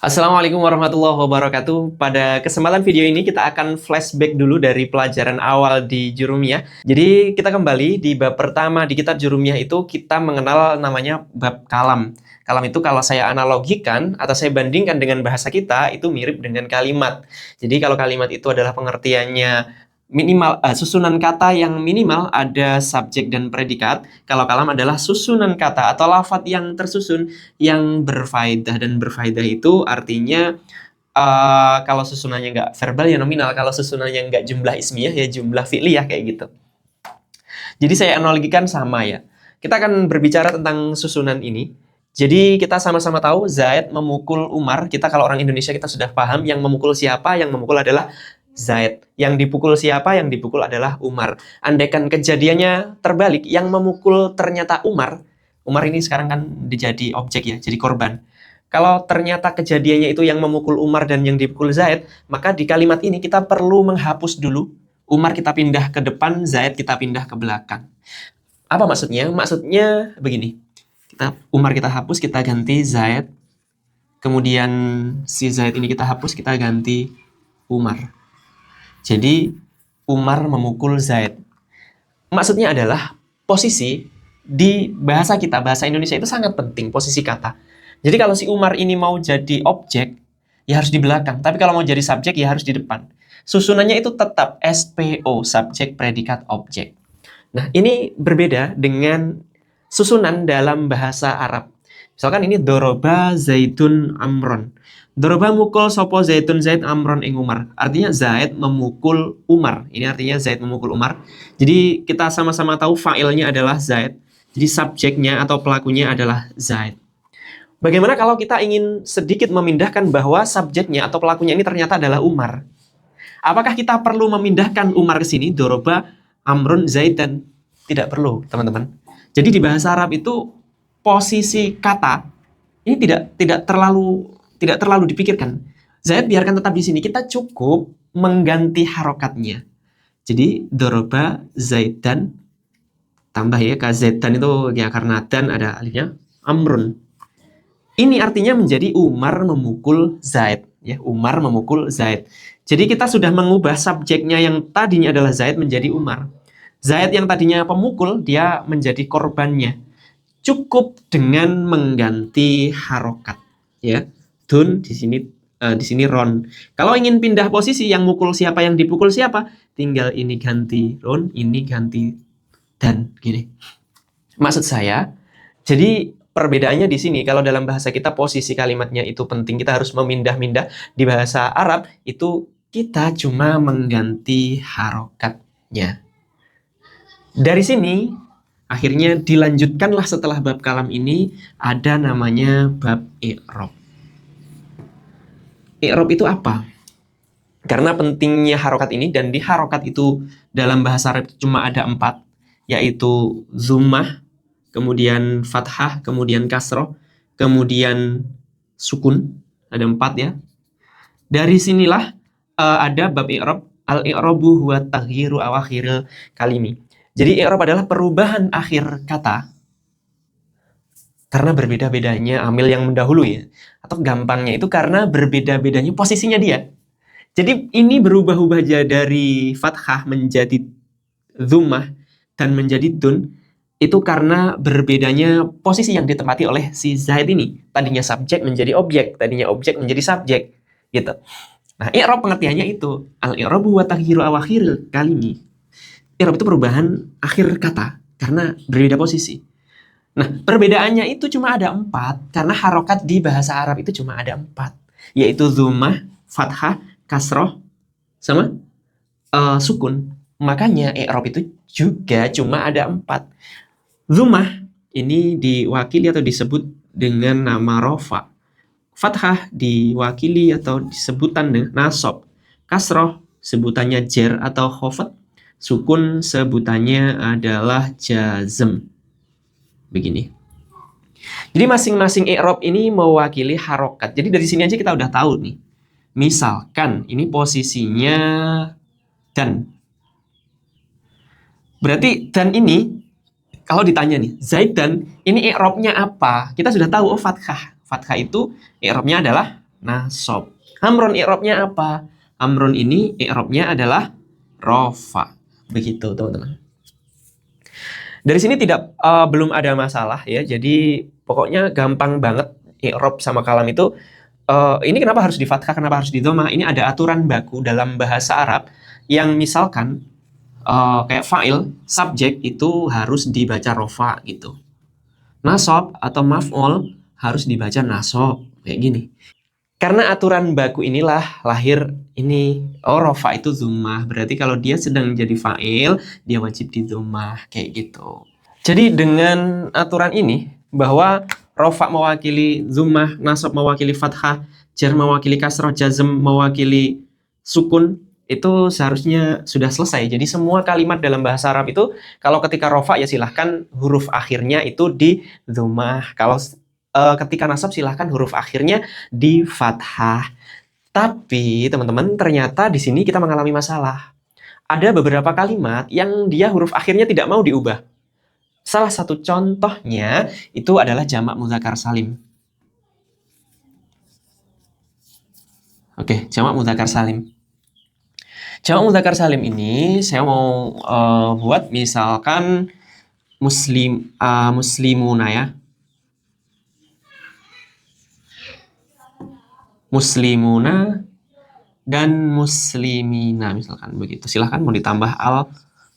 Assalamualaikum warahmatullahi wabarakatuh. Pada kesempatan video ini kita akan flashback dulu dari pelajaran awal di Jurumiyah. Jadi kita kembali di bab pertama di kitab Jurumiyah itu kita mengenal namanya bab kalam. Kalam itu kalau saya analogikan atau saya bandingkan dengan bahasa kita itu mirip dengan kalimat. Jadi kalau kalimat itu adalah pengertiannya minimal susunan kata yang minimal ada subjek dan predikat. Kalau kalam adalah susunan kata atau lafadz yang tersusun yang berfaedah, dan berfaedah itu artinya kalau susunannya nggak verbal ya nominal, kalau susunannya nggak jumlah ismiyah ya jumlah fi'liyah kayak gitu. Jadi saya analogikan sama ya. Kita akan berbicara tentang susunan ini. Jadi kita sama-sama tahu Zaid memukul Umar. Kita kalau orang Indonesia kita sudah paham yang memukul siapa, yang memukul adalah Zaid. Yang dipukul siapa, yang dipukul adalah Umar. Andaikan kejadiannya terbalik, yang memukul ternyata Umar. Umar ini sekarang kan jadi objek ya, jadi korban. Kalau ternyata kejadiannya itu yang memukul Umar dan yang dipukul Zaid, maka di kalimat ini kita perlu menghapus dulu. Umar kita pindah ke depan, Zaid kita pindah ke belakang. Apa maksudnya? Maksudnya begini. Umar kita hapus, kita ganti Zaid. Kemudian si Zaid ini kita hapus, kita ganti Umar. Jadi Umar memukul Zaid. Maksudnya adalah posisi di bahasa kita, bahasa Indonesia itu sangat penting, posisi kata. Jadi kalau si Umar ini mau jadi objek, ya harus di belakang. Tapi kalau mau jadi subjek, ya harus di depan. Susunannya itu tetap SPO, subjek, predikat, objek. Nah, ini berbeda dengan susunan dalam bahasa Arab. Misalkan ini doroba Zaidun Amron. Doroba mukul sopo Zaidun Zaid Amron ing Umar. Artinya Zaid memukul Umar. Ini artinya Zaid memukul Umar. Jadi kita sama-sama tahu fa'ilnya adalah Zaid. Jadi subjeknya atau pelakunya adalah Zaid. Bagaimana kalau kita ingin sedikit memindahkan bahwa subjeknya atau pelakunya ini ternyata adalah Umar? Apakah kita perlu memindahkan Umar ke sini? Doroba Amrun Zaidan. Tidak perlu, teman-teman. Jadi di bahasa Arab itu posisi kata ini tidak terlalu dipikirkan. Zaid biarkan tetap di sini. Kita cukup mengganti harokatnya. Jadi doroba Zaidan tambah ya ke Zaidan itu ya karena dan ada alifnya Amrun. Ini artinya menjadi Umar memukul Zaid. Ya, Umar memukul Zaid. Jadi kita sudah mengubah subjeknya yang tadinya adalah Zaid menjadi Umar. Zaid yang tadinya pemukul, dia menjadi korbannya. Cukup dengan mengganti harokat. Ya, dun di sini ron. Kalau ingin pindah posisi yang mukul siapa, yang dipukul siapa, tinggal ini ganti ron, ini ganti dan gini. Maksud saya, jadi perbedaannya di sini, kalau dalam bahasa kita posisi kalimatnya itu penting, kita harus memindah-mindah. Di bahasa Arab itu kita cuma mengganti harokatnya. Dari sini, akhirnya dilanjutkanlah setelah bab kalam ini, ada namanya bab i'rob. I'rob itu apa? Karena pentingnya harokat ini, dan di harokat itu dalam bahasa Arab cuma ada 4, yaitu zummah, kemudian fathah, kemudian kasroh, kemudian sukun. Ada 4 ya. Dari sinilah ada bab i'rob. Al-i'robu huwa taghyiru awakhiril kalimi. Jadi i'rob adalah perubahan akhir kata karena berbeda-bedanya amil yang mendahului ya. Atau gampangnya itu karena berbeda-bedanya posisinya dia. Jadi ini berubah-ubah dari fathah menjadi dhummah dan menjadi dun itu karena berbedanya posisi yang ditempati oleh si Zaid ini. Tadinya subjek menjadi objek, tadinya objek menjadi subjek gitu. Nah, i'rob pengertiannya itu al-i'robu wa taghyiru awakhiril kalimi. I'rob itu perubahan akhir kata karena berbeda posisi. Nah, perbedaannya itu cuma ada 4 karena harokat di bahasa Arab itu cuma ada 4, yaitu dhummah, fathah, kasroh, sama sukun. Makanya i'rob itu juga cuma ada 4. Dhummah ini diwakili atau disebut dengan nama rofa. Fathah diwakili atau disebutan dengan nasab. Kasroh sebutannya jer atau khofat. Sukun sebutannya adalah jazm. Begini. Jadi masing-masing i'rob ini mewakili harokat. Jadi dari sini aja kita udah tahu nih. Misalkan ini posisinya dan. Berarti dan ini kalau ditanya nih, Zaidan ini i'robnya apa? Kita sudah tahu fathah. Fathah itu i'robnya adalah nasob. Amron i'rabnya apa? Amron ini i'rabnya adalah rofa. Begitu teman-teman. Dari sini belum ada masalah ya. Jadi pokoknya gampang banget i'rab sama kalam itu. Ini kenapa harus di fathah, kenapa harus di dhammah? Ini ada aturan baku dalam bahasa Arab yang misalkan kayak fa'il, subjek itu harus dibaca rofa gitu. Nasob atau maf'ul harus dibaca nasob kayak gini. Karena aturan baku inilah lahir ini. Rofa itu dhammah. Berarti kalau dia sedang jadi fa'il, dia wajib di dhammah kayak gitu. Jadi dengan aturan ini bahwa rofa mewakili dhammah, nasab mewakili fathah, jar mewakili kasrah, jazm mewakili sukun, itu seharusnya sudah selesai. Jadi semua kalimat dalam bahasa Arab itu kalau ketika rofa ya silahkan huruf akhirnya itu di dhammah. Kalau ketika nasab silahkan huruf akhirnya di fathah. Tapi teman-teman ternyata di sini kita mengalami masalah. Ada beberapa kalimat yang dia huruf akhirnya tidak mau diubah. Salah satu contohnya itu adalah jamak mudzakkar salim. Oke, jamak mudzakkar salim. Jamak mudzakkar salim ini saya mau buat misalkan muslimuna ya. Muslimuna dan muslimina misalkan begitu. Silahkan mau ditambah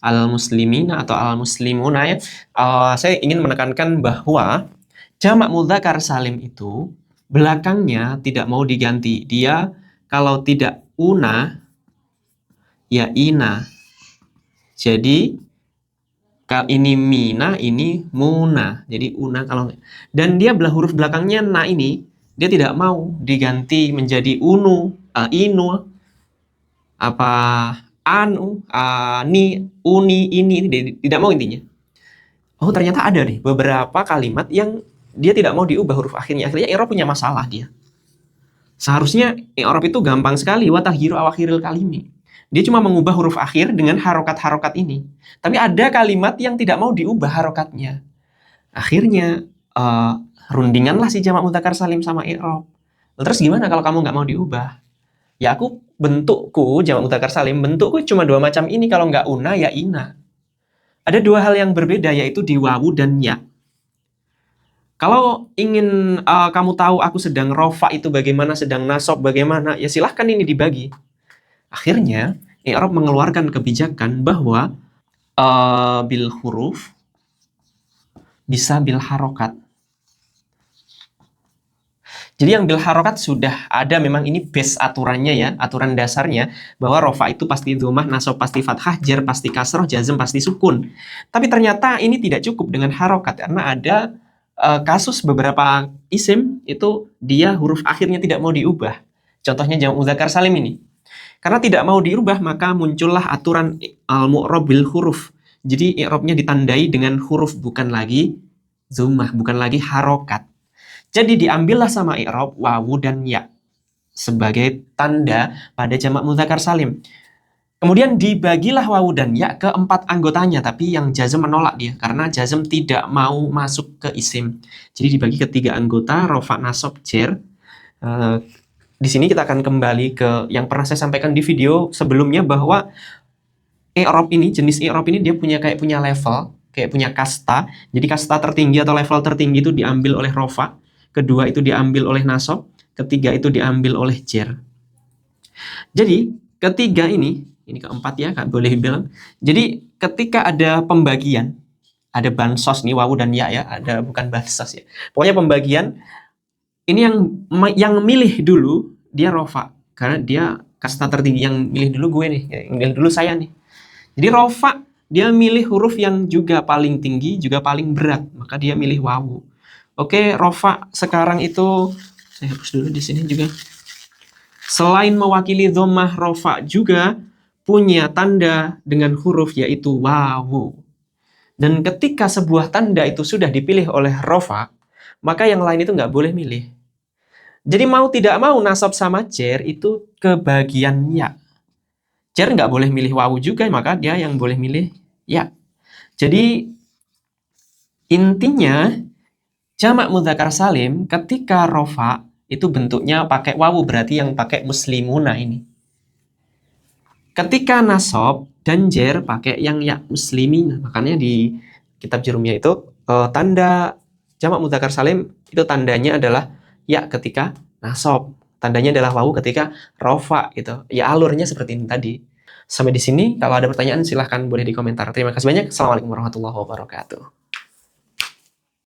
al-muslimina atau al-muslimuna ya. Saya ingin menekankan bahwa jamak mudzakkar salim itu belakangnya tidak mau diganti. Dia kalau tidak una ya ina. Jadi kalau ini mina, ini muna. Jadi una kalau dan dia huruf belakangnya na ini dia tidak mau diganti menjadi unu, inu, apa anu, ni, uni, ini tidak mau intinya. Oh ternyata ada nih beberapa kalimat yang dia tidak mau diubah huruf akhirnya. Akhirnya i'rab punya masalah dia. Seharusnya i'rab itu gampang sekali, wa taghyiru awakhiril kalimi. Dia cuma mengubah huruf akhir dengan harokat-harokat ini. Tapi ada kalimat yang tidak mau diubah harokatnya. Akhirnya rundinganlah si jamak mudzakkar salim sama i'rab. Terus gimana kalau kamu nggak mau diubah? Ya bentukku jamak mudzakkar salim, bentukku cuma dua macam ini. Kalau nggak una ya ina. Ada dua hal yang berbeda yaitu di wawu dan ya. Kalau ingin kamu tahu aku sedang rofa itu bagaimana, sedang nasob bagaimana, ya silahkan ini dibagi. Akhirnya i'rab mengeluarkan kebijakan bahwa bil huruf bisa bil harokat. Jadi yang bil harokat sudah ada, memang ini base aturannya ya, aturan dasarnya bahwa rofa itu pasti dhammah, nasab pasti fathah, jar pasti kasroh, jazm pasti sukun. Tapi ternyata ini tidak cukup dengan harokat karena ada kasus beberapa isim itu dia huruf akhirnya tidak mau diubah. Contohnya jamak mudzakkar salim ini. Karena tidak mau diubah maka muncullah aturan al-mu'rab bil huruf. Jadi i'rabnya ditandai dengan huruf, bukan lagi dhammah, bukan lagi harokat. Jadi diambillah sama i'rab wawu dan ya sebagai tanda pada jamak mudzakkar salim. Kemudian dibagilah wawu dan ya ke 4 anggotanya, tapi yang jazm menolak dia karena jazm tidak mau masuk ke isim. Jadi dibagi ke 3 anggota, rofa, nasab, jar. Di sini kita akan kembali ke yang pernah saya sampaikan di video sebelumnya bahwa i'rab ini, jenis i'rab ini dia punya level, kayak punya kasta. Jadi kasta tertinggi atau level tertinggi itu diambil oleh rofa, kedua itu diambil oleh nasab, ketiga itu diambil oleh jar. Jadi ketiga ini keempat ya, Kak, boleh bilang. Jadi ketika ada pembagian, ada bansos nih wawu dan ya, ada bukan bansos ya. Pokoknya pembagian ini yang milih dulu dia rofa karena dia kasta tertinggi, yang milih dulu gue nih, yang milih dulu saya nih. Jadi rofa dia milih huruf yang juga paling tinggi, juga paling berat, maka dia milih wawu. Oke, rofa sekarang itu saya hapus dulu di sini juga. Selain mewakili dhammah, rofa juga punya tanda dengan huruf yaitu wawu. Dan ketika sebuah tanda itu sudah dipilih oleh rofa, maka yang lain itu nggak boleh milih. Jadi mau tidak mau nasab sama jar itu kebagian ya. Jar nggak boleh milih wawu juga, maka dia yang boleh milih ya. Jadi intinya jamak mudzakkar salim ketika rofa itu bentuknya pakai wawu, berarti yang pakai muslimuna ini. Ketika nasab dan jer pakai yang ya muslimin. Makanya di kitab Jurumiyah itu tanda jamak mudzakkar salim itu tandanya adalah ya ketika nasab. Tandanya adalah wawu ketika rofa gitu. Ya alurnya seperti ini tadi. Sampai di sini, kalau ada pertanyaan silahkan boleh di komentar. Terima kasih banyak. Assalamualaikum warahmatullahi wabarakatuh.